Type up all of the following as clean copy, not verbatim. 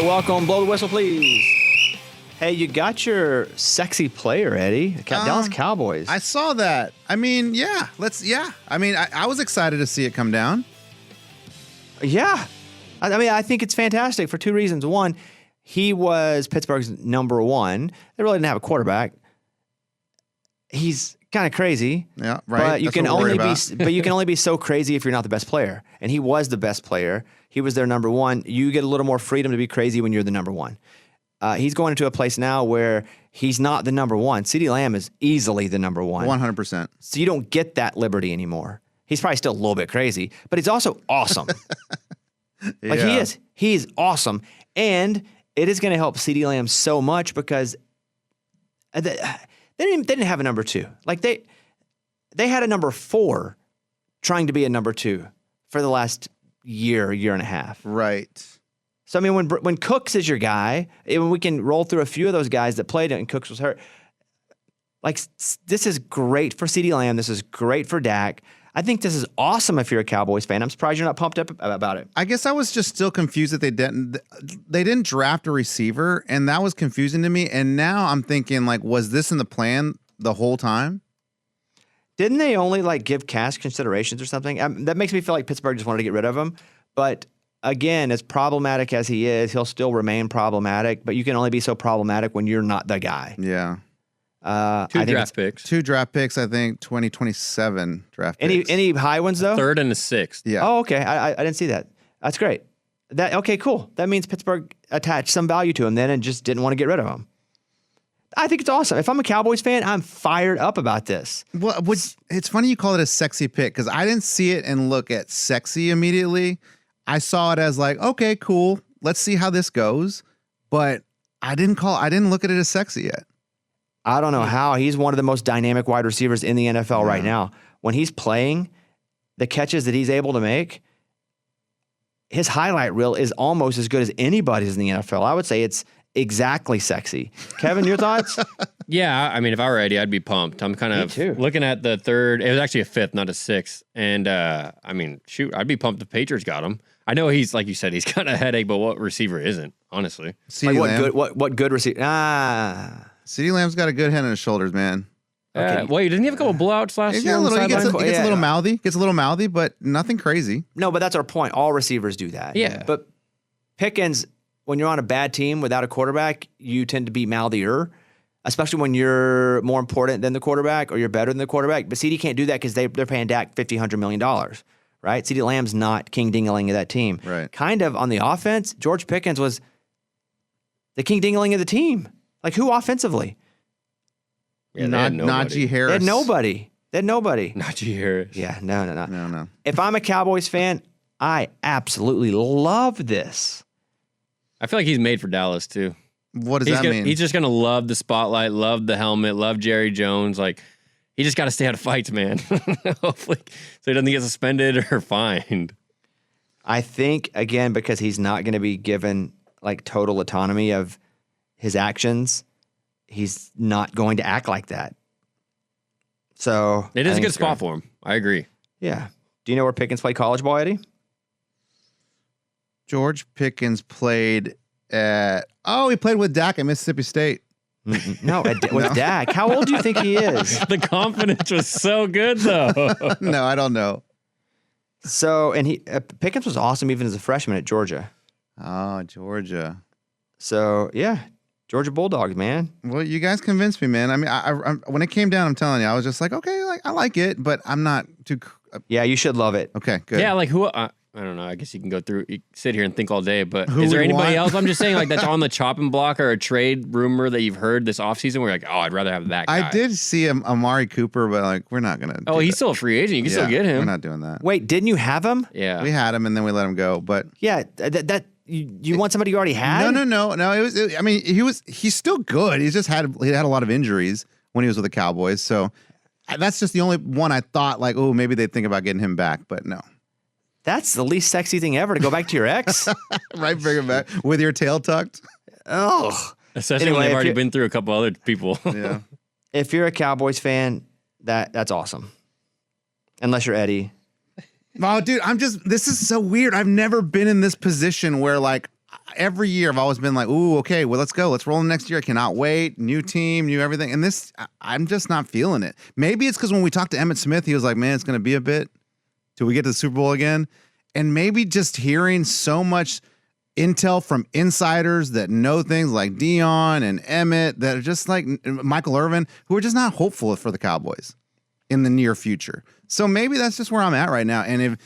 right, welcome. Blow the whistle, please. Hey, you got your sexy player, Eddie. Dallas Cowboys. I saw that. I mean, yeah. I mean, I was excited to see it come down. Yeah. I mean, I think it's fantastic for two reasons. One, he was Pittsburgh's number one. They really didn't have a quarterback. He's kind of crazy. Yeah, right. But you can only be so crazy if you're not the best player. And he was the best player. He was their number one. You get a little more freedom to be crazy when you're the number one. He's going into a place now where he's not the number one. CeeDee Lamb is easily the number one. 100%. So you don't get that liberty anymore. He's probably still a little bit crazy, but he's also awesome. Like he is. He is awesome. And it is going to help CeeDee Lamb so much because they didn't have a number two. Like they had a number 4 trying to be a number 2 for the last year and a half. Right. So, I mean, when Cooks is your guy, when we can roll through a few of those guys that played it and Cooks was hurt, like, this is great for CeeDee Lamb. This is great for Dak. I think this is awesome if you're a Cowboys fan. I'm surprised you're not pumped up about it. I guess I was just still confused that they didn't draft a receiver, and that was confusing to me. And now I'm thinking, like, was this in the plan the whole time? Didn't they only, like, give cash considerations or something? That makes me feel like Pittsburgh just wanted to get rid of him. But again, as problematic as he is, he'll still remain problematic, but you can only be so problematic when you're not the guy. Yeah. Two draft picks, I think, 2027 draft picks. Any high ones, though? 3rd and a 6th. Yeah. Oh, okay. I didn't see that. That's great. Okay, cool. That means Pittsburgh attached some value to him then and just didn't want to get rid of him. I think it's awesome. If I'm a Cowboys fan, I'm fired up about this. Well, it's funny you call it a sexy pick because I didn't see it and look at sexy immediately. I saw it as like, okay, cool. Let's see how this goes. But I didn't look at it as sexy yet. I don't know how. He's one of the most dynamic wide receivers in the NFL right now. When he's playing, the catches that he's able to make, his highlight reel is almost as good as anybody's in the NFL. I would say it's exactly sexy. Kevin, your thoughts? Yeah, I mean, if I were Eddie, I'd be pumped. I'm kind of looking at the 3rd. It was actually a 5th, not a 6th. And, I mean, shoot, I'd be pumped the Patriots got him. I know he's, like you said, he's got a headache, but what receiver isn't, honestly? Like what good receiver? CeeDee Lamb's got a good head on his shoulders, man. Okay. Wait, didn't he have a couple blowouts last year? He gets a little mouthy, but nothing crazy. No, but that's our point. All receivers do that. Yeah. But Pickens, when you're on a bad team without a quarterback, you tend to be mouthier, especially when you're more important than the quarterback or you're better than the quarterback. But CD can't do that because they're paying Dak $100 million, right? CeeDee Lamb's not king ding-a-ling of that team. Right. Kind of on the offense, George Pickens was the king ding-a-ling of the team. Like, who offensively? Yeah, Najee Harris. They had nobody. Najee Harris. Yeah, no. No. If I'm a Cowboys fan, I absolutely love this. I feel like he's made for Dallas, too. What does that mean? He's just going to love the spotlight, love the helmet, love Jerry Jones. Like, he just got to stay out of fights, man. Hopefully, so he doesn't get suspended or fined. I think, again, because he's not going to be given, like, total autonomy of his actions, he's not going to act like that. So it is a good spot for him. I agree. Yeah. Do you know where Pickens played college ball, Eddie? George Pickens played he played with Dak at Mississippi State. No, with Dak. How old do you think he is? The confidence was so good, though. No, I don't know. So, and Pickens was awesome even as a freshman at Georgia. Oh, Georgia. So, yeah. Georgia Bulldogs, man. Well, you guys convinced me, man. I mean, I when it came down, I'm telling you, I was just like, okay, like I like it, but I'm not too. Yeah, you should love it. Okay, good. Yeah, like who? I don't know. I guess you can go through, sit here and think all day, but is there anybody else? I'm just saying, like that's on the chopping block or a trade rumor that you've heard this offseason where you're like, oh, I'd rather have that guy. I did see Amari Cooper, but like we're not gonna. Oh, he's still a free agent. You can still get him. We're not doing that. Wait, didn't you have him? Yeah, we had him and then we let him go. But yeah, You want somebody you already had? No. I mean, he's still good. He had a lot of injuries when he was with the Cowboys. So that's just the only one I thought like, oh, maybe they'd think about getting him back. But no. That's the least sexy thing ever to go back to your ex. Right, bring him back with your tail tucked. Oh. Especially when they've already been through a couple other people. Yeah. If you're a Cowboys fan, that's awesome. Unless you're Eddie. Oh, dude, this is so weird. I've never been in this position where like every year I've always been like, ooh, okay, well, let's go. Let's roll in next year. I cannot wait. New team, new everything. And this, I'm just not feeling it. Maybe it's because when we talked to Emmitt Smith, he was like, man, it's going to be a bit till we get to the Super Bowl again. And maybe just hearing so much intel from insiders that know things like Dion and Emmett that are just like Michael Irvin, who are just not hopeful for the Cowboys in the near future. So maybe that's just where I'm at right now. And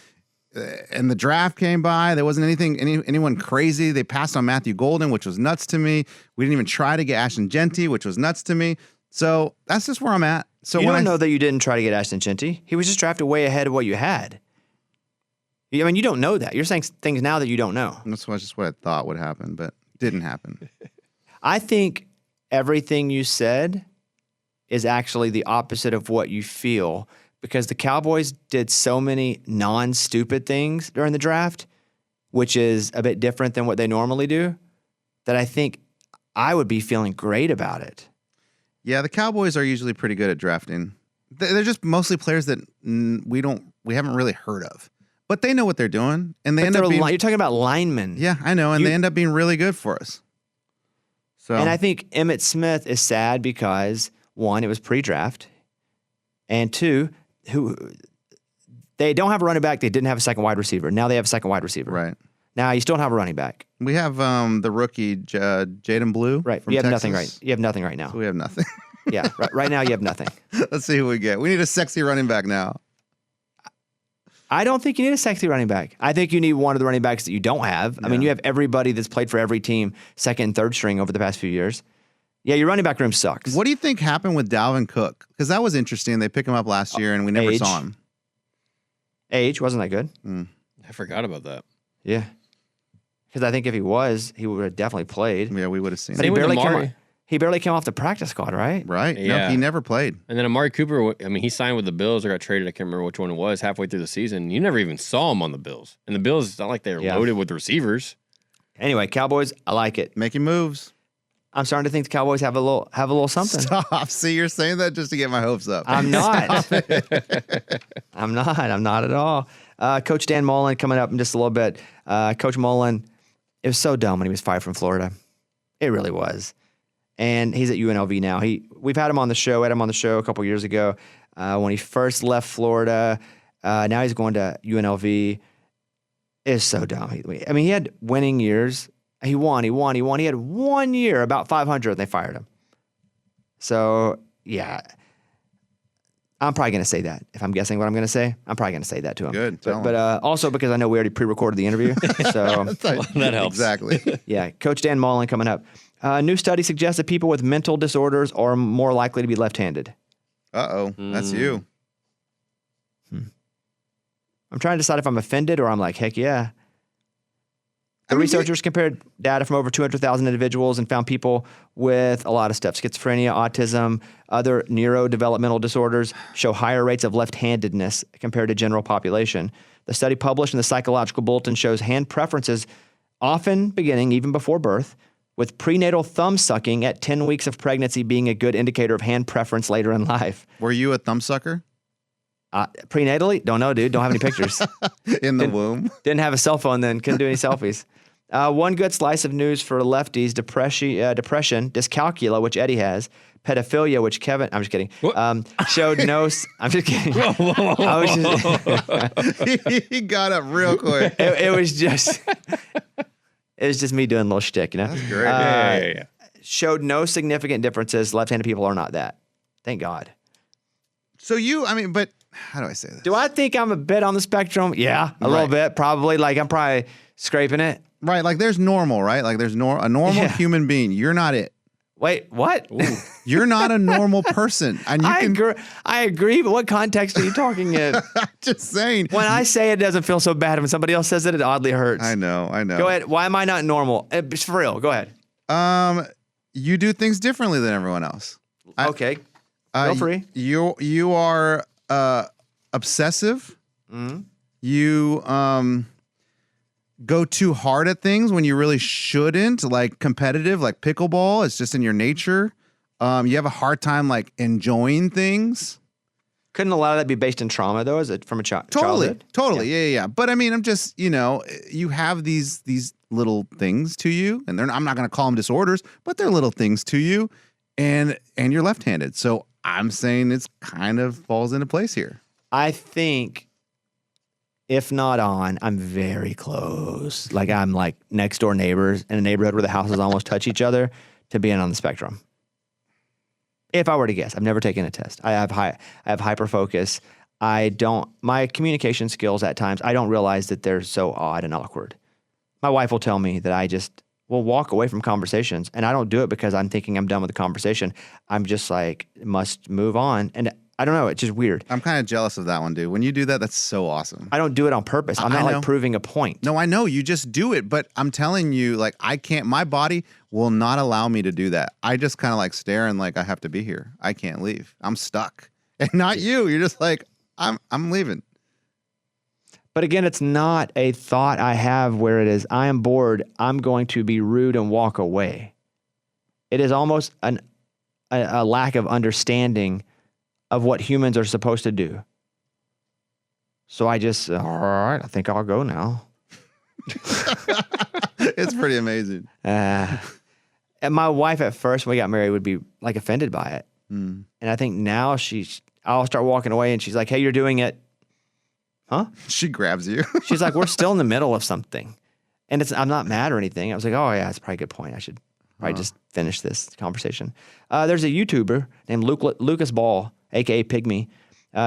and the draft came by, there wasn't anyone crazy. They passed on Matthew Golden, which was nuts to me. We didn't even try to get Ashton Genty, which was nuts to me. So that's just where I'm at. So you don't know that you didn't try to get Ashton Genty. He was just drafted way ahead of what you had. I mean, you don't know that. You're saying things now that you don't know. That's just what I thought would happen, but didn't happen. I think everything you said is actually the opposite of what you feel, because the Cowboys did so many non-stupid things during the draft, which is a bit different than what they normally do, that I think I would be feeling great about it. Yeah, the Cowboys are usually pretty good at drafting. They're just mostly players that we haven't really heard of. But they know what they're doing, and they end up being... You're talking about linemen. Yeah, I know, and they end up being really good for us. So, and I think Emmitt Smith is sad because, one, it was pre-draft, and two, they don't have a running back. They didn't have a second wide receiver. Now they have a second wide receiver. Right. Now you still don't have a running back. We have the rookie Jaden Blue. Right. From You have Texas. nothing right. You have nothing right now. So we have nothing. Yeah. Right now you have nothing. Let's see who we get. We need a sexy running back now. I don't think you need a sexy running back. I think you need one of the running backs that you don't have. I mean, you have everybody that's played for every team, second and third string over the past few years. Yeah, your running back room sucks. What do you think happened with Dalvin Cook? Because that was interesting. They picked him up last year, and we never saw him. Age wasn't that good. I forgot about that. Yeah, because I think if he was, he would have definitely played. Yeah, we would have seen But him. he barely came off the practice squad, right? Right. Yeah. No, he never played. And then Amari Cooper, I mean, he signed with the Bills or got traded. I can't remember which one it was halfway through the season. You never even saw him on the Bills. And the Bills, it's not like they're loaded with receivers. Anyway, Cowboys, I like it. Making moves. I'm starting to think the Cowboys have a little something. Stop. See, you're saying that just to get my hopes up. I'm not. I'm not at all. Coach Dan Mullen coming up in just a little bit. Coach Mullen, it was so dumb when he was fired from Florida. It really was. And he's at UNLV now. We've had him on the show. Had him on the show a couple years ago when he first left Florida. Now he's going to UNLV. It's so dumb. I mean, he had winning years. He won. He had 1 year, about 500, and they fired him. So, yeah. I'm probably going to say that. If I'm guessing what I'm going to say, I'm probably going to say that to him. Good. But also because I know we already pre-recorded the interview. So that helps. Exactly. Yeah. Coach Dan Mullen coming up. A new study suggests that people with mental disorders are more likely to be left-handed. Uh-oh. That's you. I'm trying to decide if I'm offended or I'm like, heck yeah. The researchers compared data from over 200,000 individuals and found people with a lot of stuff. Schizophrenia, autism, other neurodevelopmental disorders show higher rates of left-handedness compared to general population. The study published in the Psychological Bulletin shows hand preferences often beginning even before birth, with prenatal thumb sucking at 10 weeks of pregnancy being a good indicator of hand preference later in life. Were you a thumb sucker? Prenatally? Don't know, dude. Don't have any pictures. In the womb? Didn't have a cell phone then. Couldn't do any selfies. One good slice of news for lefties, depression, dyscalculia, which Eddie has, pedophilia, which Kevin, I'm just kidding, showed no, I'm just kidding. He got up real quick. It was just me doing a little shtick, you know? That's great. Showed no significant differences. Left-handed people are not that. Thank God. So but how do I say this? Do I think I'm a bit on the spectrum? Yeah, a little bit, probably. Like I'm probably scraping it. Right, like there's normal, right? Like there's a normal human being. You're not it. Wait, what? You're not a normal person. And I agree, but what context are you talking in? Just saying. When I say it doesn't feel so bad, when somebody else says it, it oddly hurts. I know. Go ahead. Why am I not normal? For real, go ahead. You do things differently than everyone else. Okay. Feel free. You are obsessive. Mm-hmm. You go too hard at things when you really shouldn't, like competitive, like pickleball. It's just in your nature. You have a hard time like enjoying things. Couldn't a lot of that be based in trauma though? Is it from a childhood? Totally. Yeah. But I mean, I'm just, you have these little things to you, and I'm not going to call them disorders, but they're little things to you, and you're left-handed. So I'm saying it's kind of falls into place here. I think, if not on, I'm very close. Like I'm like next door neighbors in a neighborhood where the houses almost touch each other to being on the spectrum. If I were to guess, I've never taken a test. I have hyper focus. My communication skills at times, I don't realize that they're so odd and awkward. My wife will tell me that I just will walk away from conversations, and I don't do it because I'm thinking I'm done with the conversation. I'm just like, must move on. And I don't know, it's just weird. I'm kind of jealous of that one, dude. When you do that, that's so awesome. I don't do it on purpose. I'm not like proving a point. No, I know. You just do it, but I'm telling you, like, I can't, my body will not allow me to do that. I just kind of like stare and like, I have to be here. I can't leave. I'm stuck. And not you. You're just like, I'm leaving. But again, it's not a thought I have where it is, I am bored, I'm going to be rude and walk away. It is almost a lack of understanding of what humans are supposed to do. So I just, all right, I think I'll go now. It's pretty amazing. And my wife at first, when we got married, would be like offended by it. And I think now I'll start walking away and she's like, hey, you're doing it. Huh? She grabs you. She's like, we're still in the middle of something. And I'm not mad or anything. I was like, oh yeah, that's probably a good point. I should probably just finish this conversation. There's a YouTuber named Lucas Ball, aka Pygmy.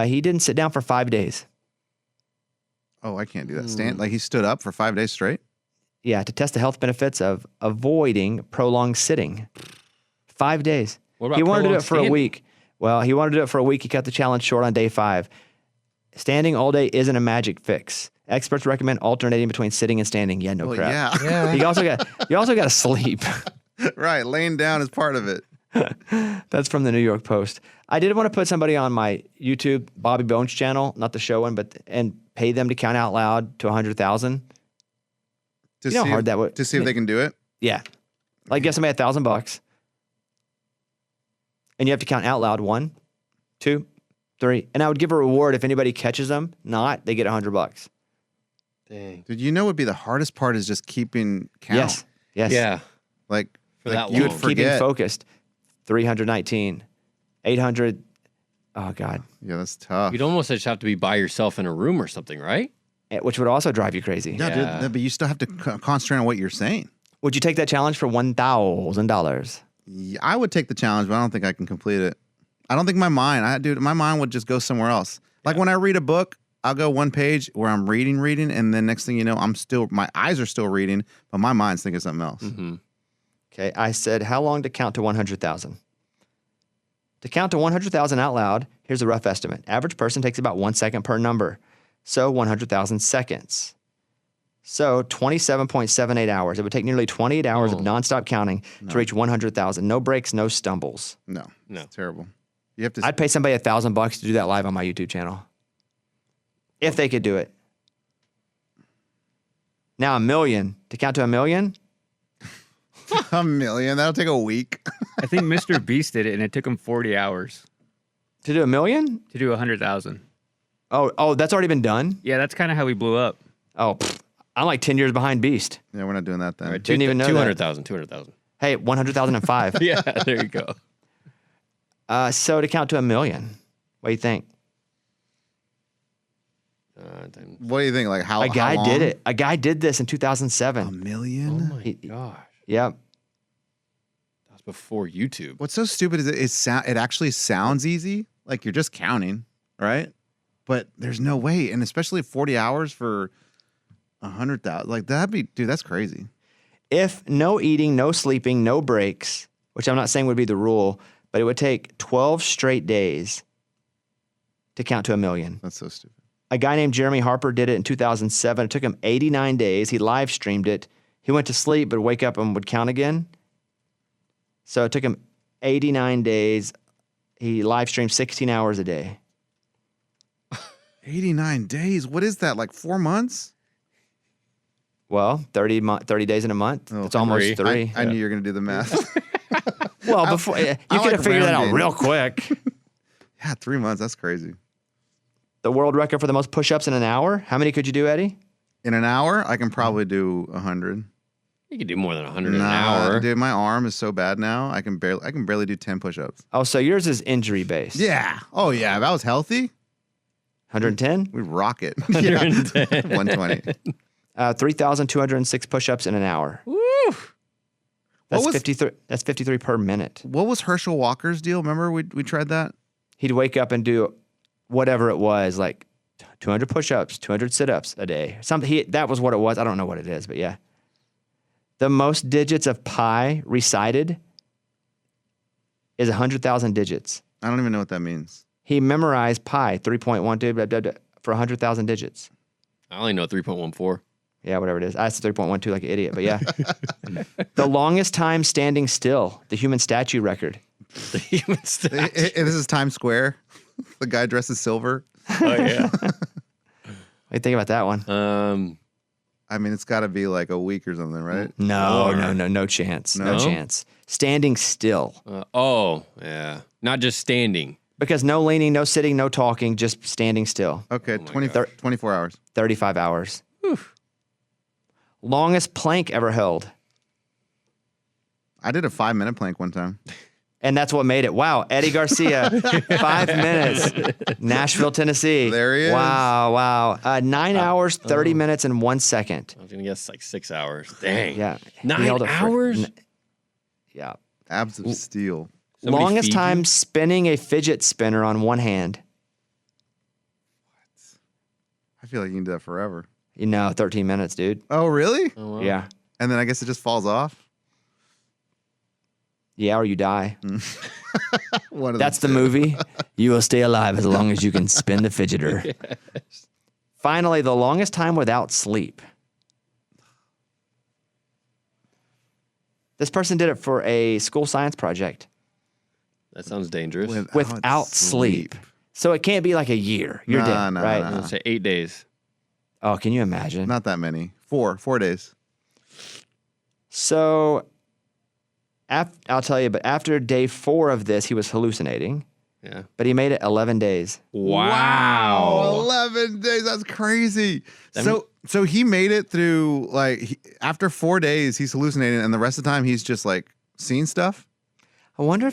He didn't sit down for 5 days. Oh, I can't do that. Like he stood up for 5 days straight? Yeah, to test the health benefits of avoiding prolonged sitting. 5 days. What about he wanted to do it for standing? a week. Well, he wanted to do it for a week. He cut the challenge short on day 5. Standing all day isn't a magic fix. Experts recommend alternating between sitting and standing. Yeah, no crap. Yeah. You also got to sleep. Right, laying down is part of it. That's from the New York Post. I did want to put somebody on my YouTube, Bobby Bones channel, not the show one, and pay them to count out loud to 100,000. You know how hard that would to see if they can do it. Yeah, like get somebody $1,000, and you have to count out loud 1, 2, 3, and I would give a reward if anybody catches them. Not, they get $100. Dang. Dude, you know what would be the hardest part is just keeping count. Yes. Yeah. Like For that you would long. forget. Keeping focused. 319, 800. Oh God. Yeah, that's tough. You'd almost just have to be by yourself in a room or something, right? Which would also drive you crazy. Yeah, dude, but you still have to concentrate on what you're saying. Would you take that challenge for $1,000? Yeah, I would take the challenge, but I don't think I can complete it. I don't think my mind would just go somewhere else. Like when I read a book, I'll go one page where I'm reading, and then next thing you know, my eyes are still reading, but my mind's thinking something else. Mm-hmm. Okay, I said, how long to count to 100,000? To count to 100,000 out loud, here's a rough estimate. Average person takes about 1 second per number. So 100,000 seconds. So 27.78 hours. It would take nearly 28 hours of nonstop counting to reach 100,000. No breaks, no stumbles. No. It's terrible. You have to. I'd pay somebody $1,000 to do that live on my YouTube channel. If they could do it. Now $1 million. To count to $1 million? $1 million? That'll take a week. I think Mr. Beast did it, and it took him 40 hours To do $1 million? to do 100,000. Oh, that's already been done? Yeah, that's kind of how he blew up. Oh, I'm like 10 years behind Beast. Yeah, we're not doing that then. All right, Didn't even know that. 200,000. Hey, 100,005. Yeah, there you go. So to count to $1 million, what do you think? What do you think? Like how A guy how did long? it. A guy did this in 2007. $1 million? Oh my gosh. Yep. That was before YouTube. What's so stupid is it actually sounds easy, like you're just counting, right? But there's no way, and especially 40 hours for 100,000, like that's crazy. If no eating, no sleeping, no breaks, which I'm not saying would be the rule, but it would take 12 straight days to count to $1 million. That's so stupid. A guy named Jeremy Harper did it in 2007. It took him 89 days. He live streamed it. He went to sleep, but wake up and would count again. So it took him 89 days. He live streamed 16 hours a day. 89 days? What is that, like 4 months? Well, 30 days in a month. Oh, It's almost 3. I knew you were going to do the math. Well, before you could have figured that out rounding. real quick. Yeah, 3 months. That's crazy. The world record for the most push-ups in an hour. How many could you do, Eddie? In an hour, I can probably do 100. You can do more than 100 an hour. Dude, my arm is so bad now. I can barely do 10 push-ups. Oh, so yours is injury based. Yeah. Oh yeah. If I was healthy, 110? we'd rock it. 110. 120. 3,206 push-ups in an hour. Woo! That's 53. That's 53 per minute. What was Herschel Walker's deal? Remember we tried that? He'd wake up and do whatever it was, like 200 push-ups, 200 sit-ups a day. That was what it was. I don't know what it is, but yeah. The most digits of pi recited is 100,000 digits. I don't even know what that means. He memorized pi 3.12 blah, blah, blah, for 100,000 digits. I only know 3.14. Yeah, whatever it is. I said 3.12 like an idiot, but yeah. The longest time standing still, the human statue record. The human statue. This is Times Square. The guy dressed as silver. Oh, yeah. What do you think about that one? I mean, it's got to be like a week or something, right? No chance. No chance. Standing still. Yeah. Not just standing. Because no leaning, no sitting, no talking, just standing still. Okay, 24 hours. 35 hours. Whew. Longest plank ever held. I did a 5-minute plank one time. And that's what made it. Wow. Eddie Garcia, 5 minutes. Nashville, Tennessee. There he is. Wow. 9 hours, 30 minutes, and 1 second. I was going to guess like 6 hours. Dang. Yeah. 9 hours? Yeah. Abs of steel. Somebody Longest feed time you? spinning a fidget spinner on one hand. I feel like you can do that forever. 13 minutes, dude. Oh, really? Oh, wow. Yeah. And then I guess it just falls off? Yeah, or you die. One of That's the two. movie. You will stay alive as long as you can spin the fidgeter. Yes. Finally, the longest time without sleep. This person did it for a school science project. That sounds dangerous. Without sleep. So it can't be like a year. You're dead, right? I'm going to say 8 days. Oh, can you imagine? Not that many. 4 days. So I'll tell you, but after day 4 of this, he was hallucinating. Yeah. But he made it 11 days. Wow. 11 days. That's crazy. So he made it through, like, after 4 days, he's hallucinating, and the rest of the time, he's just, like, seeing stuff? I wonder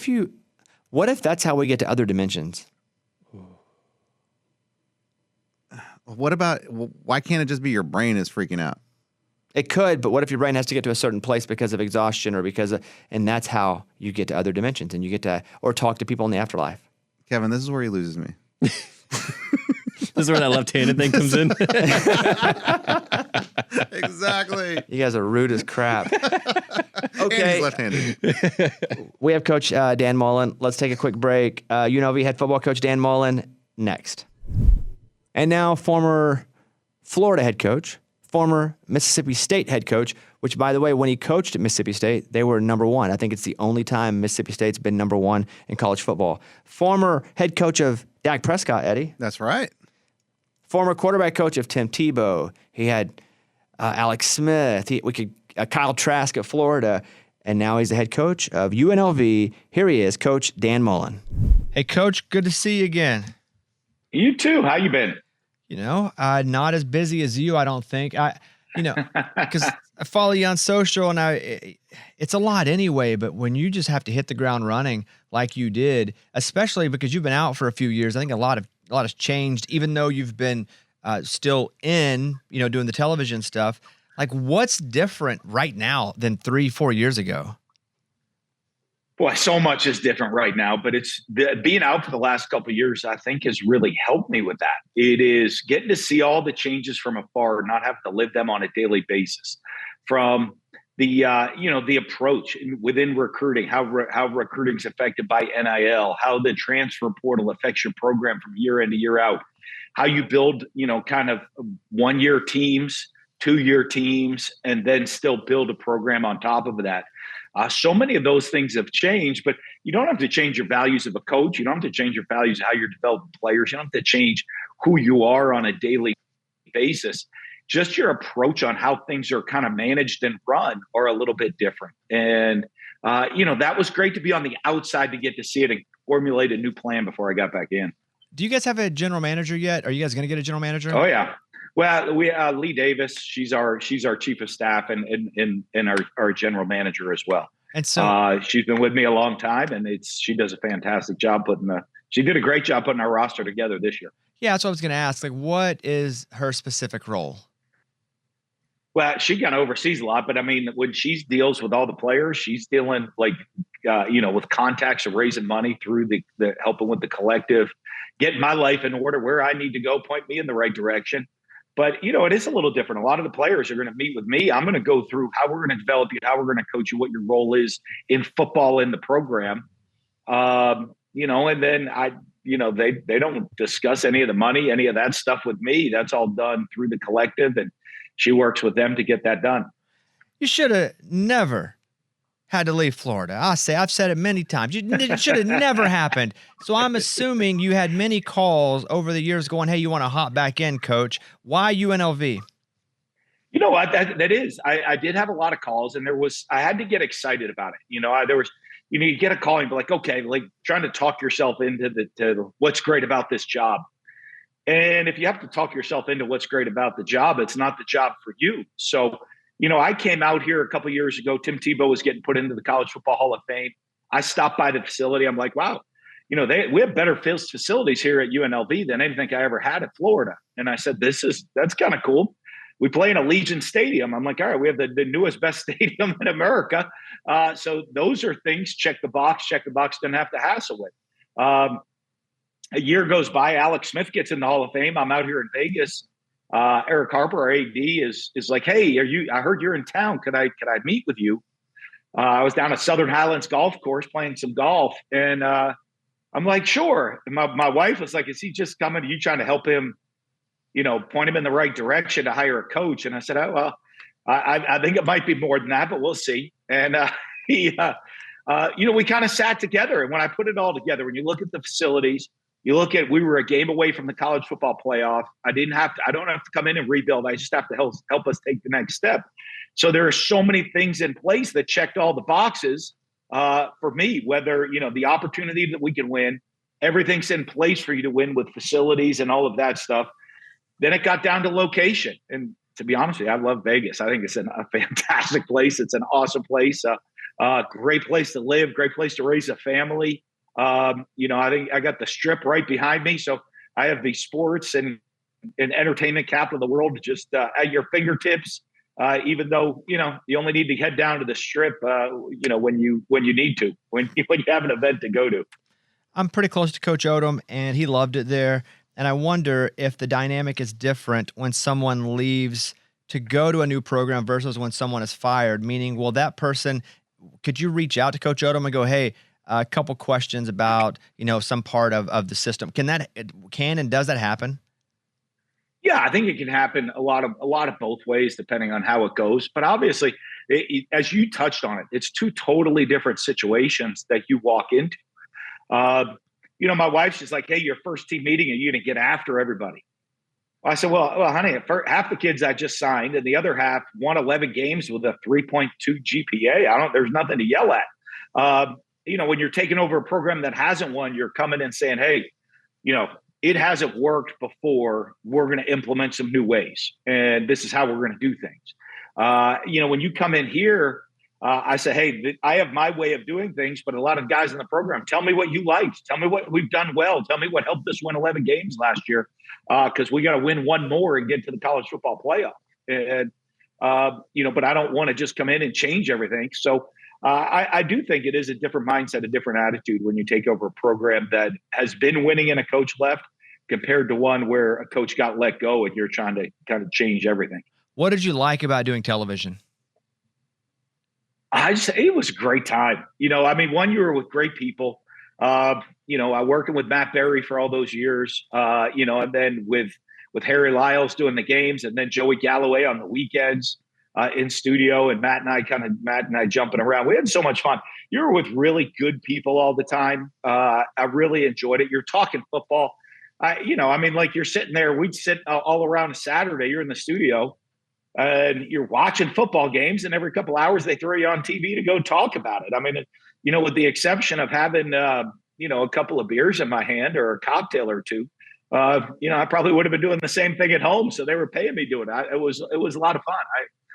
what if that's how we get to other dimensions? What about, why can't it just be your brain is freaking out? It could, but what if your brain has to get to a certain place because of exhaustion or and that's how you get to other dimensions and you get to, or talk to people in the afterlife. Kevin, this is where he loses me. This is where that left-handed thing comes in. Exactly. You guys are rude as crap. And Okay. he's left-handed. We have Coach Dan Mullen. Let's take a quick break. UNLV head football coach Dan Mullen next. And now former Florida head coach, former Mississippi State head coach, which, by the way, when he coached at Mississippi State, they were number 1. I think it's the only time Mississippi State's been number 1 in college football. Former head coach of Dak Prescott, Eddie. That's right. Former quarterback coach of Tim Tebow. He had Alex Smith. Kyle Trask at Florida. And now he's the head coach of UNLV. Here he is, Coach Dan Mullen. Hey, Coach, good to see you again. You too. How you been? Not as busy as you, I don't think. Because I follow you on social, and it's a lot anyway. But when you just have to hit the ground running like you did, especially because you've been out for a few years, I think a lot has changed. Even though you've been still in, doing the television stuff. Like, what's different right now than 3-4 years ago? Boy, so much is different right now, but being out for the last couple of years, I think, has really helped me with that. It is getting to see all the changes from afar, not having to live them on a daily basis. From the approach within recruiting, how recruiting is affected by NIL, how the transfer portal affects your program from year in to year out, how you build, kind of 1-year teams, 2-year teams, and then still build a program on top of that. So many of those things have changed, but you don't have to change your values of a coach. You don't have to change your values of how you're developing players. You don't have to change who you are on a daily basis. Just your approach on how things are kind of managed and run are a little bit different. And, that was great to be on the outside to get to see it and formulate a new plan before I got back in. Do you guys have a general manager yet? Are you guys going to get a general manager? Oh, yeah. Well, we Lee Davis. She's our chief of staff and our general manager as well. And so she's been with me a long time, and she does a fantastic job she did a great job putting our roster together this year. yeah, that's what I was going to ask. Like, what is her specific role? Well, she kind of oversees a lot, but I mean, when she deals with all the players, she's dealing with contacts of raising money through the helping with the collective, getting my life in order, where I need to go, point me in the right direction. But, it is a little different. A lot of the players are going to meet with me. I'm going to go through how we're going to develop you, how we're going to coach you, what your role is in football in the program. And then they don't discuss any of the money, any of that stuff with me. That's all done through the collective, and she works with them to get that done. You should have never had to leave Florida. I've said it many times. It should have never happened. So I'm assuming you had many calls over the years going, hey, you want to hop back in, coach? Why UNLV? You know what? That is. I did have a lot of calls, and I had to get excited about it. There was, you get a call and be like, okay, like trying to talk yourself into to what's great about this job. And if you have to talk yourself into what's great about the job, it's not the job for you. So, I came out here a couple of years ago. Tim Tebow was getting put into the College Football Hall of Fame. I stopped by the facility. I'm like, wow, we have better facilities here at UNLV than anything I ever had at Florida. And I said, that's kind of cool. We play in Allegiant Stadium. I'm like, all right, we have the newest, best stadium in America. So those are things, check the box, didn't have to hassle with. A year goes by, Alex Smith gets in the Hall of Fame. I'm out here in Vegas. Eric Harper, our AD, is like, hey, I heard you're in town. Could I meet with you? I was down at Southern Highlands Golf Course playing some golf. And I'm like, sure. And my wife was like, is he just coming to you trying to help him, point him in the right direction to hire a coach? And I said, oh, well, I think it might be more than that, but we'll see. And we kind of sat together. And when I put it all together, when you look at the facilities, we were a game away from the college football playoff. I don't have to come in and rebuild. I just have to help us take the next step. So there are so many things in place that checked all the boxes for me, whether, the opportunity that we can win, everything's in place for you to win with facilities and all of that stuff. Then it got down to location. And to be honest with you, I love Vegas. I think it's a fantastic place. It's an awesome place, great place to live, great place to raise a family. I think I got the Strip right behind me. So I have the sports and entertainment capital of the world just at your fingertips, even though, you only need to head down to the Strip, when you need to, when you have an event to go to. I'm pretty close to Coach Odom, and he loved it there. And I wonder if the dynamic is different when someone leaves to go to a new program versus when someone is fired, meaning, well, that person, could you reach out to Coach Odom and go, hey, a couple questions about, some part of the system. Can and does that happen? Yeah, I think it can happen a lot of both ways, depending on how it goes. But obviously, as you touched on it, it's two totally different situations that you walk into. My wife's just like, hey, your first team meeting, and you're going to get after everybody. I said, well, honey, half the kids I just signed, and the other half won 11 games with a 3.2 GPA. There's nothing to yell at. When you're taking over a program that hasn't won, you're coming in saying, hey, it hasn't worked before. We're going to implement some new ways, and this is how we're going to do things. When you come in here, I say, hey, I have my way of doing things, but a lot of guys in the program, tell me what you liked. Tell me what we've done well. Tell me what helped us win 11 games last year, because we got to win one more and get to the college football playoff. And but I don't want to just come in and change everything. So I do think it is a different mindset, a different attitude when you take over a program that has been winning and a coach left compared to one where a coach got let go and you're trying to kind of change everything. What did you like about doing television? It was a great time. One, you were with great people. I working with Matt Berry for all those years, and then with Harry Lyles doing the games, and then Joey Galloway on the weekends in studio, and Matt and I jumping around. We had so much fun. You were with really good people all the time. I really enjoyed it. You're talking football. You're sitting there. We'd sit all around a Saturday. You're in the studio. And you're watching football games, and every couple hours they throw you on TV to go talk about it. With the exception of having, a couple of beers in my hand or a cocktail or two, I probably would have been doing the same thing at home. So they were paying me doing it. It was a lot of fun.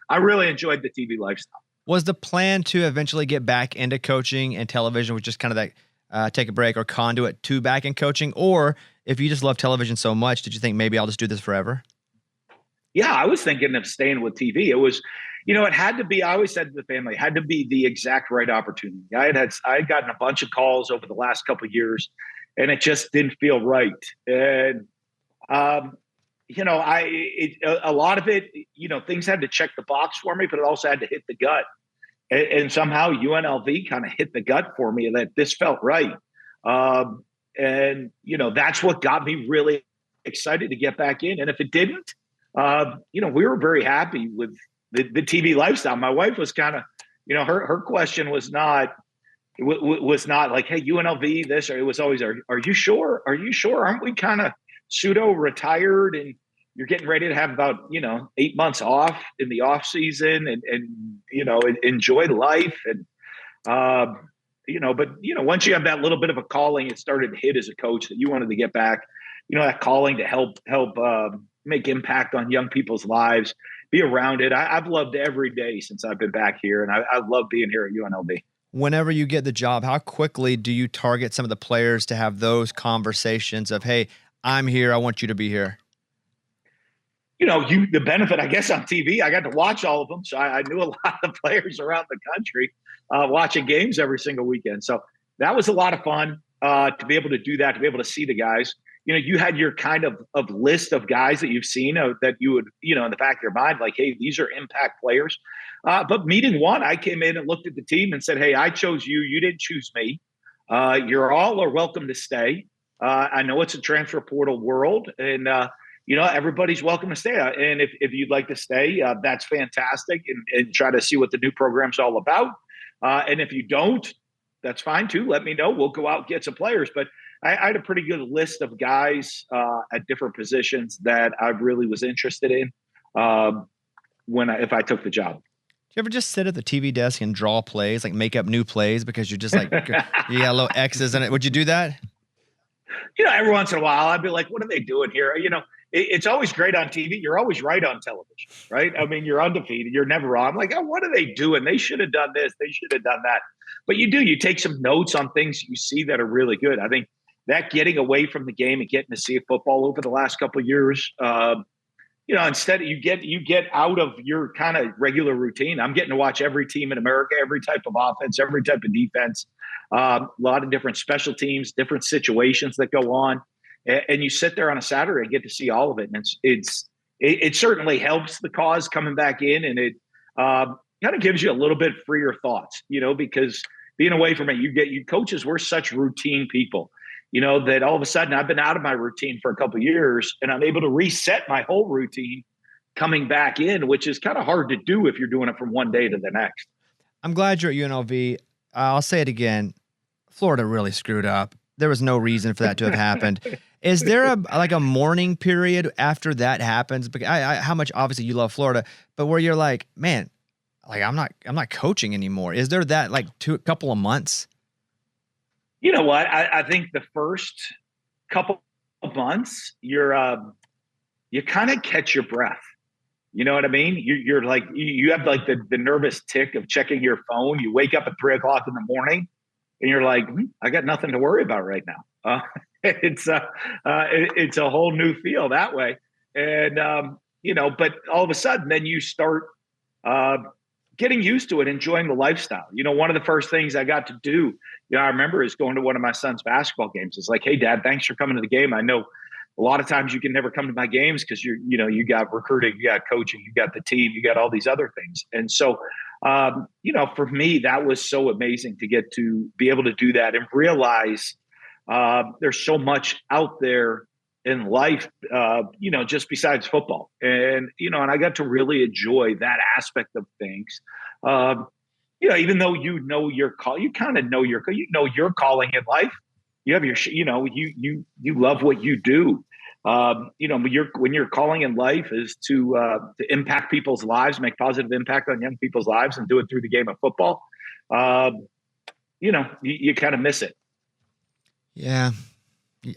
I really enjoyed the TV lifestyle. Was the plan to eventually get back into coaching and television, which just kind of that take a break or conduit to back in coaching? Or if you just love television so much, did you think maybe I'll just do this forever? Yeah, I was thinking of staying with TV. It was, it had to be, I always said to the family, it had to be the exact right opportunity. I had gotten a bunch of calls over the last couple of years, and it just didn't feel right. And, a lot of it, things had to check the box for me, but it also had to hit the gut. And somehow UNLV kind of hit the gut for me that this felt right. That's what got me really excited to get back in. And if it didn't, we were very happy with the TV lifestyle. My wife was kind of, her question was not like, hey, UNLV this, or it was always, are you sure? Are you sure? Aren't we kind of pseudo retired and you're getting ready to have about, 8 months off in the off season and enjoy life. And, once you have that little bit of a calling, it started to hit as a coach that you wanted to get back, that calling to help make impact on young people's lives, be around it. I've loved every day since I've been back here, and I love being here at UNLV. Whenever you get the job, how quickly do you target some of the players to have those conversations of, hey, I'm here, I want you to be here? The benefit, I guess, on TV, I got to watch all of them. So I knew a lot of players around the country watching games every single weekend. So that was a lot of fun to be able to do that, to be able to see the guys. You had your kind of list of guys that you've seen that you would, in the back of your mind, like, hey, these are impact players. But meeting one, I came in and looked at the team and said, hey, I chose you. You didn't choose me. You're all are welcome to stay. I know it's a transfer portal world, and everybody's welcome to stay. And if you'd like to stay, that's fantastic, and try to see what the new program's all about. And if you don't, that's fine too. Let me know. We'll go out and get some players. But I had a pretty good list of guys at different positions that I really was interested in if I took the job. Do you ever just sit at the TV desk and draw plays, like make up new plays because you're just like, you got little X's in it? Would you do that? Every once in a while, I'd be like, what are they doing here? It's always great on TV. You're always right on television, right? I mean, you're undefeated. You're never wrong. I'm like, oh, what are they doing? They should have done this. They should have done that. But you take some notes on things you see that are really good. I think that getting away from the game and getting to see football over the last couple of years, instead you get out of your kind of regular routine. I'm getting to watch every team in America, every type of offense, every type of defense, a lot of different special teams, different situations that go on. And you sit there on a Saturday and get to see all of it. And it certainly helps the cause coming back in. And it kind of gives you a little bit freer thoughts, because being away from it, you coaches, we're such routine people, that all of a sudden I've been out of my routine for a couple of years and I'm able to reset my whole routine coming back in, which is kind of hard to do if you're doing it from one day to the next. I'm glad you're at UNLV. I'll say it again. Florida really screwed up. There was no reason for that to have happened. Is there a mourning period after that happens? Because how much obviously you love Florida, but where you're like, man, like I'm not coaching anymore. Is there that a couple of months? You know what? I think the first couple of months, you kind of catch your breath. You know what I mean? You're like, you have like the nervous tick of checking your phone. You wake up at 3:00 in the morning and you're like, I got nothing to worry about right now. It's a whole new feel that way. And, but all of a sudden then you start getting used to it, enjoying the lifestyle. One of the first things I got to do, I remember is going to one of my son's basketball games. It's like, hey, Dad, thanks for coming to the game. I know a lot of times you can never come to my games because you got recruiting, you got coaching, you got the team, you got all these other things. And so, for me, that was so amazing to get to be able to do that and realize there's so much out there in life, just besides football. And, and I got to really enjoy that aspect of things. Even though your call, you kind of know your calling in life. You have your, you love what you do. When your calling in life is to impact people's lives, make positive impact on young people's lives, and do it through the game of football. You kind of miss it. Yeah.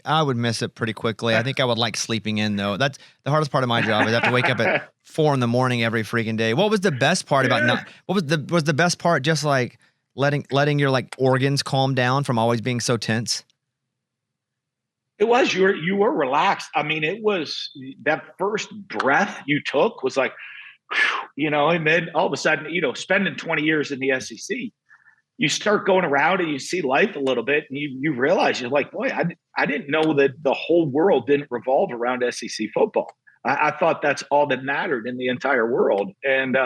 I would miss it pretty quickly. I think I would like sleeping in though. That's the hardest part of my job. Is I have to wake up at 4 a.m. every freaking day. What was the best part about not? What was the best part? Just like letting your like organs calm down from always being so tense. It was you were relaxed. I mean, it was that first breath you took was like, and then all of a sudden, spending 20 years in the SEC. You start going around and you see life a little bit, and you realize you're like, boy, I didn't know that the whole world didn't revolve around SEC football. I thought that's all that mattered in the entire world. And,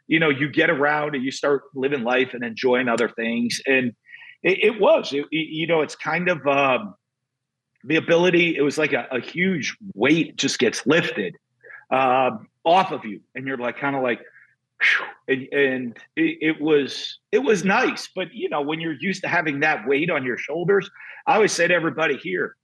you get around and you start living life and enjoying other things. And it's kind of the ability, it was like a huge weight just gets lifted off of you. And you're like, kind of like, and it was nice, but when you're used to having that weight on your shoulders, I always say to everybody here,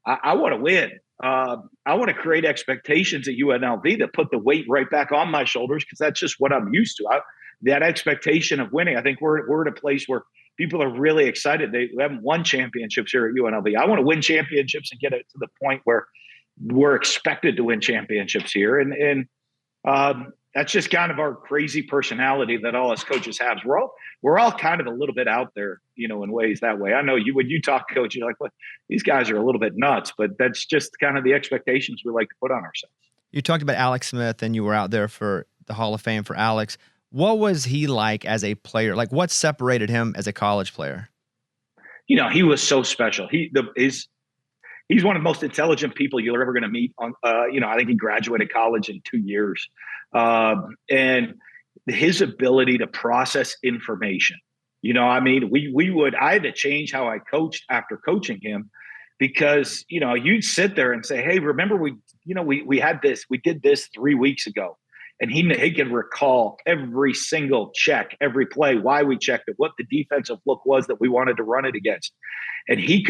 I want to win. I want to create expectations at UNLV that put the weight right back on my shoulders, because that's just what I'm used to. That expectation of winning. I think we're at a place where people are really excited. They haven't won championships here at UNLV. I want to win championships and get it to the point where we're expected to win championships here, and that's just kind of our crazy personality that all us coaches have. We're all kind of a little bit out there, in ways that way. I know when you talk coach, you're like, well, these guys are a little bit nuts, but that's just kind of the expectations we like to put on ourselves. You talked about Alex Smith, and you were out there for the Hall of Fame for Alex. What was he like as a player? Like, what separated him as a college player? He was so special. He's one of the most intelligent people you're ever going to meet. I think he graduated college in 2 years. And his ability to process information, I had to change how I coached after coaching him, because, you'd sit there and say, hey, remember we did this 3 weeks ago. And he can recall every single check, every play, why we checked it, what the defensive look was that we wanted to run it against. And he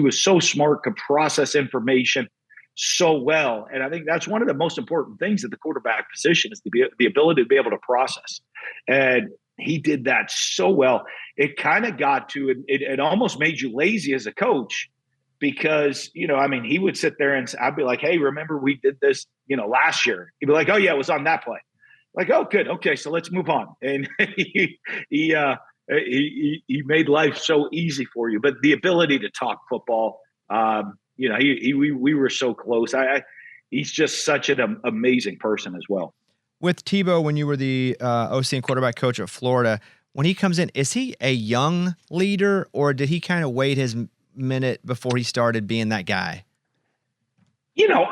was so smart, could process information so well. And I think that's one of the most important things at the quarterback position, is the ability to be able to process. And he did that so well. It kind of got to, it almost made you lazy as a coach, because, he would sit there and I'd be like, hey, remember we did this, last year. He'd be like, oh yeah, it was on that play. Like, oh, good. Okay. So let's move on. And he made life so easy for you, but the ability to talk football, we were so close. He's just such an amazing person as well. With Tebow, when you were the OC and quarterback coach at Florida, when he comes in, is he a young leader, or did he kind of wait his minute before he started being that guy?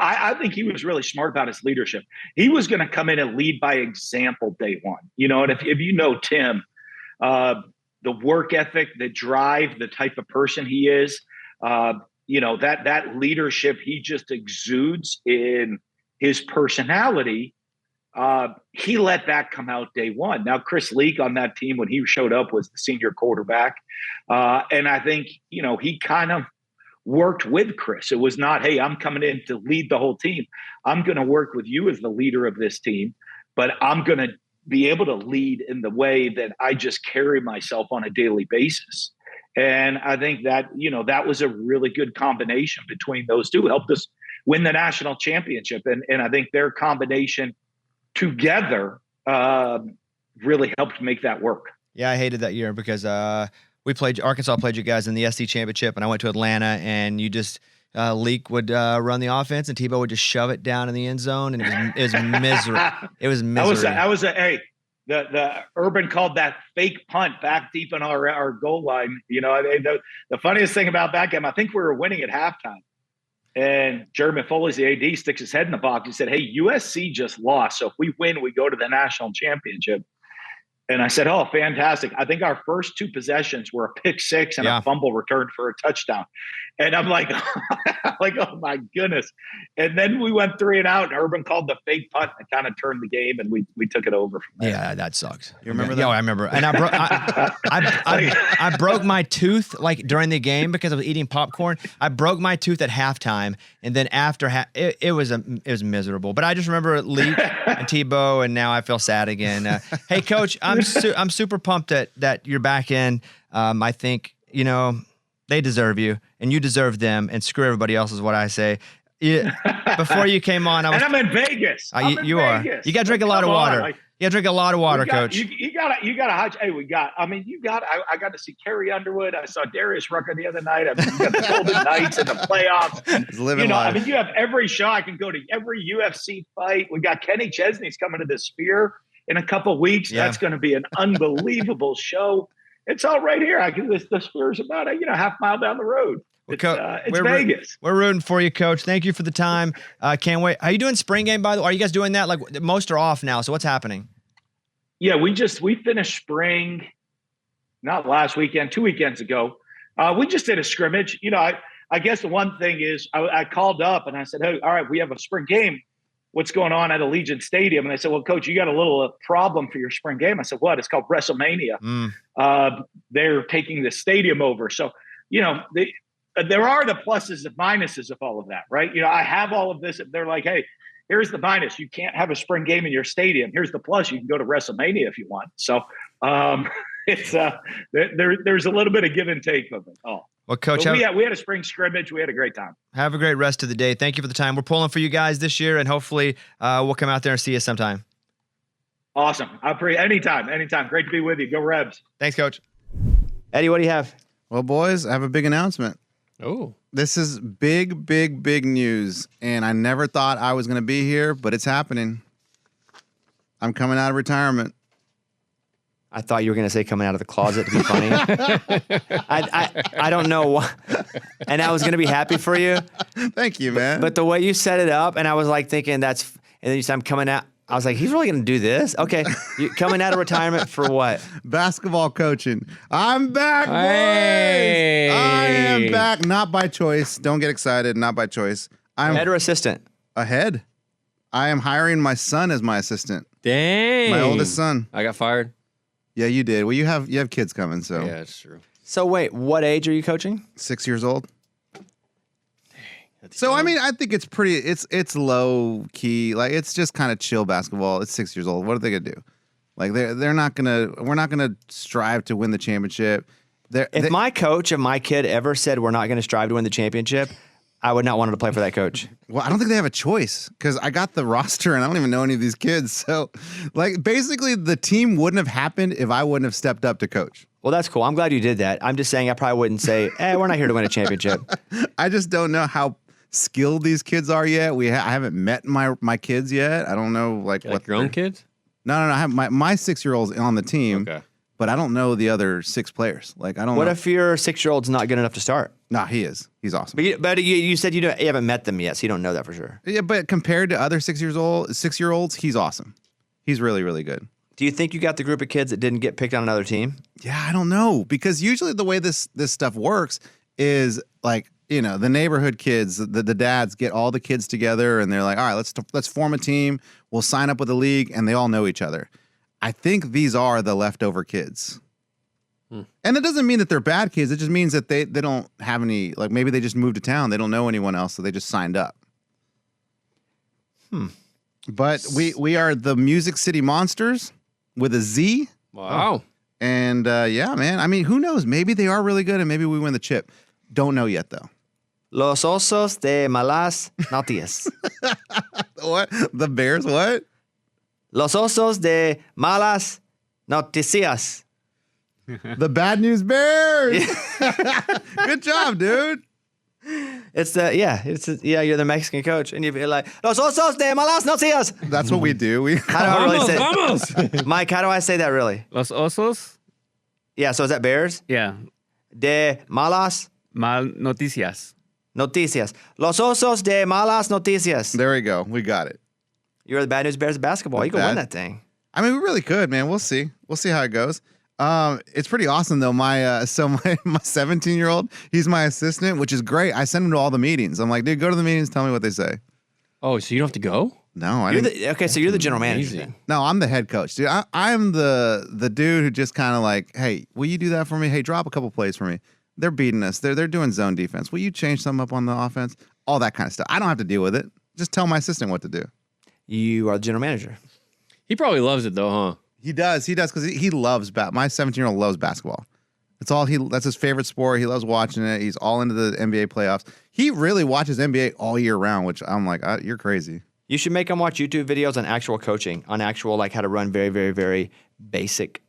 I think he was really smart about his leadership. He was going to come in and lead by example day one. And if you know Tim, the work ethic, the drive, the type of person he is, that leadership he just exudes in his personality. He let that come out day one. Now, Chris Leak on that team, when he showed up, was the senior quarterback. And I think, he kind of worked with Chris. It was not, hey, I'm coming in to lead the whole team. I'm going to work with you as the leader of this team, but I'm going to be able to lead in the way that I just carry myself on a daily basis. And I think that, that was a really good combination between those two, helped us win the national championship. And I think their combination together really helped make that work. Yeah, I hated that year because Arkansas played you guys in the SC championship, and I went to Atlanta, and you just Leak would run the offense, and Tebow would just shove it down in the end zone, and it was misery. It was misery. The Urban called that fake punt back deep in our goal line. The funniest thing about that game, I think we were winning at halftime. And Jeremy Foley's the AD, sticks his head in the box. He said, hey, USC just lost. So if we win, we go to the national championship. And I said, oh, fantastic. I think our first two possessions were a pick six and a fumble returned for a touchdown. And I'm like, oh my goodness. And then we went 3 and out, and Urban called the fake punt and kind of turned the game, and we took it over from there. Yeah, that sucks. You remember that? Yeah, I remember. And I broke my tooth like during the game because I was eating popcorn. I broke my tooth at halftime, and then after it was miserable. But I just remember Leak and Tebow, and now I feel sad again. Hey, Coach, I'm super pumped that you're back in. I think they deserve you. and you deserve them, and screw everybody else is what I say. Before you came on, and I'm in Vegas. You are. You got to drink a lot of water. You got to drink a lot of water, Coach. You got to. Hey, I got to see Carrie Underwood. I saw Darius Rucker the other night. You got the Golden Knights in the playoffs. He's living life. I mean, you have every show. I can go to every UFC fight. We got Kenny Chesney's coming to the Sphere in a couple weeks. Yeah. That's going to be an unbelievable show. It's all right here. The Sphere's about a half mile down the road. It's Vegas. We're rooting for you, Coach. Thank you for the time. Can't wait. Are you doing spring game, by the way? Are you guys doing that? Like, most are off now, so what's happening? Yeah, we finished spring, not last weekend, 2 weekends ago. We just did a scrimmage. I guess the one thing is I called up and I said, hey, all right, we have a spring game. What's going on at Allegiant Stadium? And they said, well, Coach, you got a little problem for your spring game. I said, what? It's called WrestleMania. They're taking the stadium over. So, there are the pluses and minuses of all of that, right? I have all of this. They're like, hey, here's the minus. You can't have a spring game in your stadium. Here's the plus. You can go to WrestleMania if you want. So it's there's a little bit of give and take of it. Oh, well, Coach, we had a spring scrimmage. We had a great time. Have a great rest of the day. Thank you for the time. We're pulling for you guys this year, and hopefully we'll come out there and see you sometime. Awesome. Anytime. Great to be with you. Go Rebs. Thanks, Coach. Eddie, what do you have? Well, boys, I have a big announcement. Oh. This is big, big, big news, and I never thought I was going to be here, but it's happening. I'm coming out of retirement. I thought you were going to say coming out of the closet to be funny. I don't know why. And I was going to be happy for you. Thank you, man. But the way you set it up, and I was like thinking and then you said, I'm coming out. I was like, he's really going to do this? Okay. You coming out of retirement for what? Basketball coaching. I'm back, boys. Hey. I am back. Not by choice. Don't get excited. Not by choice. I'm Head or assistant? ahead. I am hiring my son as my assistant. Dang. My oldest son. I got fired. Yeah, you did. Well, you have kids coming, so Yeah, that's true. So wait, what age are you coaching? 6 years old. So I mean, I think it's pretty. It's low key. Like, it's just kind of chill basketball. It's 6 years old. What are they gonna do? Like, they're not gonna. We're not gonna strive to win the championship. If my coach of my kid ever said we're not going to strive to win the championship, I would not want to play for that coach. Well, I don't think they have a choice because I got the roster and I don't even know any of these kids. So, like, basically, the team wouldn't have happened if I wouldn't have stepped up to coach. Well, that's cool. I'm glad you did that. I'm just saying I probably wouldn't say, we're not here to win a championship. I just don't know how skilled these kids are yet. I haven't met my kids yet. I don't know what your own kids. No. I have my 6-year-old's on the team. Okay. But I don't know the other 6 players. Like, I don't know. What if your 6-year-old's not good enough to start? Nah, he is. He's awesome. But you said you haven't met them yet, so you don't know that for sure. Yeah, but compared to other 6-year-olds, he's awesome. He's really, really good. Do you think you got the group of kids that didn't get picked on another team? Yeah, I don't know. Because usually the way this stuff works is like, the neighborhood kids, the dads get all the kids together and they're like, all right, let's form a team. We'll sign up with the league and they all know each other. I think these are the leftover kids. And that doesn't mean that they're bad kids. It just means that they don't have any, like, maybe they just moved to town. They don't know anyone else, so they just signed up. But we are the Music City Monsters with a Z. Wow. And yeah, man. I mean, who knows? Maybe they are really good and maybe we win the chip. Don't know yet, though. Los Osos de Malas Noticias. What? The Bears what? Los Osos de Malas Noticias. The Bad News Bears. Good job, dude. You're the Mexican coach, and you're like Los Osos de Malas Noticias. That's what we do. How do I really say Vamos. Mike, how do I say that really? Los Osos. Yeah, so is that Bears? Yeah. De Malas Mal noticias. Noticias. Los Osos de Malas Noticias. There we go. We got it. You're the Bad News Bears of basketball. You can win that thing. I mean, we really could, man. We'll see. We'll see how it goes. It's pretty awesome though. My 17-year-old, he's my assistant, which is great. I send him to all the meetings. I'm like, dude, go to the meetings, tell me what they say. Oh, so you don't have to go? No, so you're the general manager then. No, I'm the head coach, dude. I'm the dude who just kind of like, hey, will you do that for me? Hey, drop a couple plays for me. They're beating us. They're doing zone defense. Will you change something up on the offense? All that kind of stuff. I don't have to deal with it. Just tell my assistant what to do. You are the general manager. He probably loves it though, huh? He does because he loves my 17-year-old loves basketball. That's his favorite sport. He loves watching it. He's all into the NBA playoffs. He really watches NBA all year round, which I'm like, you're crazy. You should make him watch YouTube videos on actual coaching, on actual like how to run very, very, very basic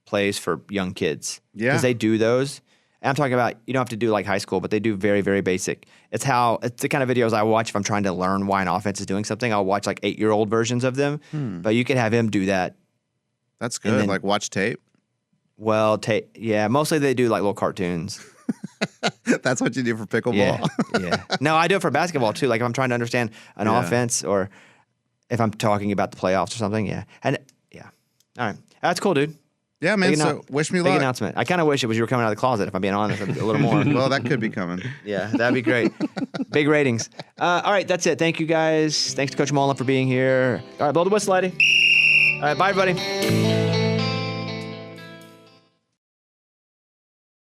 plays for young kids. Yeah. Because they do those. And I'm talking about, you don't have to do like high school, but they do very, very basic. It's the kind of videos I watch if I'm trying to learn why an offense is doing something. I'll watch like 8-year-old versions of them. But you could have him do that. That's good. then- Like watch tape. Well, yeah, mostly they do like little cartoons. That's what you do for pickleball. Yeah. No, I do it for basketball too. Like if I'm trying to understand an offense or if I'm talking about the playoffs or something. Yeah. And yeah. All right. That's cool, dude. Yeah, man. Big So wish me Big luck. announcement. I kind of wish it was you were coming out of the closet, if I'm being honest, a little more. Well, that could be coming. Yeah, that'd be great. Big ratings. All right, that's it. Thank you, guys. Thanks to Coach Mullen for being here. All right, blow the whistle, lady. All right, bye, everybody.